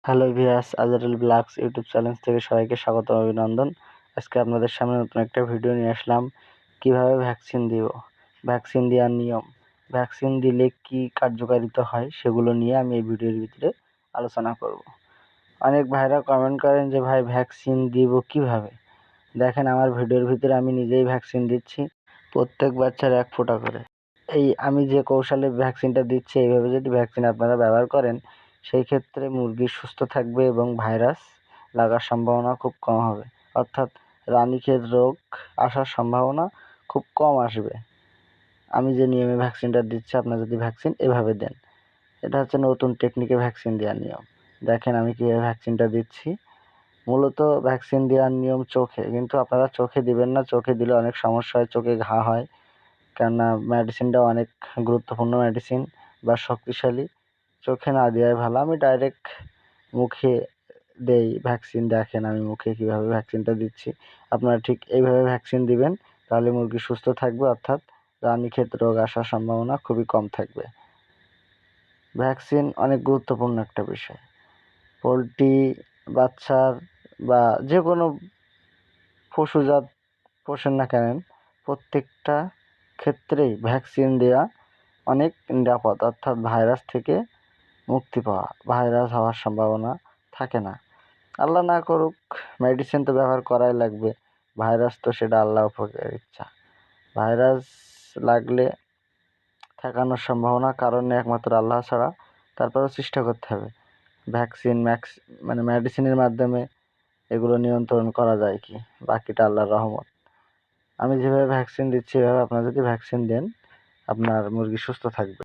Hello viewers, আজরাল blogs YouTube channel থেকে সবাইকে স্বাগত অভিনন্দন। আজকে আপনাদের সামনে নতুন একটা ভিডিও নিয়ে আসলাম। কিভাবে ভ্যাকসিন দিব, ভ্যাকসিন দেওয়ার নিয়ম, ভ্যাকসিন দিলে কি কার্যকারিতা হয় সেগুলো নিয়ে আমি এই ভিডিওর ভিতরে আলোচনা করব। অনেক ভাইরা কমেন্ট করেন যে ভাই ভ্যাকসিন দিব কিভাবে। দেখেন আমার ভিডিওর ভিতরে আমি নিজেই ভ্যাকসিন দিচ্ছি, প্রত্যেক বাচ্চার 1 ফোঁটা করে। এই আমি যে কৌশলে ভ্যাকসিনটা দিচ্ছি এইভাবে যদি ভ্যাকসিন আপনারা ব্যবহার করেন, সেই ক্ষেত্রে মুরগি সুস্থ থাকবে এবং ভাইরাস লাগার সম্ভাবনা খুব কম হবে। অর্থাৎ রানীক্ষেত রোগ আসার সম্ভাবনা খুব কম আসবে। আমি যে নিয়মে ভ্যাকসিনটা দিচ্ছি, আপনারা যদি ভ্যাকসিন এভাবে দেন, এটা হচ্ছে নতুন টেকনিকে ভ্যাকসিন দেওয়ার নিয়ম। দেখেন আমি কীভাবে ভ্যাকসিনটা দিচ্ছি। মূলত ভ্যাকসিন দেওয়ার নিয়ম চোখে, কিন্তু আপনারা চোখে দিবেন না। চোখে দিলে অনেক সমস্যা হয়, চোখে ঘা হয়। কেননা মেডিসিনটা অনেক গুরুত্বপূর্ণ মেডিসিন বা শক্তিশালী, চোখে না দেওয়াই ভালো। আমি ডাইরেক্ট মুখে দেই ভ্যাকসিন। দেখেন আমি মুখে কীভাবে ভ্যাকসিনটা দিচ্ছি। আপনারা ঠিক এইভাবে ভ্যাকসিন দিবেন, তাহলে মুরগি সুস্থ থাকবে, অর্থাৎ রানীক্ষেত রোগ আসার সম্ভাবনা খুবই কম থাকবে। ভ্যাকসিন অনেক গুরুত্বপূর্ণ একটা বিষয়। পোলট্রি বাচ্চার বা যে কোনো পশুজাত পোষেন না কেন, প্রত্যেকটা ক্ষেত্রেই ভ্যাকসিন দেওয়া অনেক নিরাপদ। অর্থাৎ ভাইরাস থেকে মুক্তি পাওয়া, ভাইরাস হওয়ার সম্ভাবনা থাকে না। আল্লাহ না করুক, মেডিসিন তো ব্যবহার করাই লাগবে। ভাইরাস তো সেটা আল্লাহ উপরের ইচ্ছা। ভাইরাস লাগলে ঠেকানোর সম্ভাবনা কারণ নেই একমাত্র আল্লাহ ছাড়া। তারপরেও চেষ্টা করতে হবে ভ্যাকসিন মানে মেডিসিনের মাধ্যমে এগুলো নিয়ন্ত্রণ করা যায় কি, বাকিটা আল্লাহর রহমত। আমি যেভাবে ভ্যাকসিন দিচ্ছি এভাবে আপনারা যদি ভ্যাকসিন দেন, আপনার মুরগি সুস্থ থাকবে।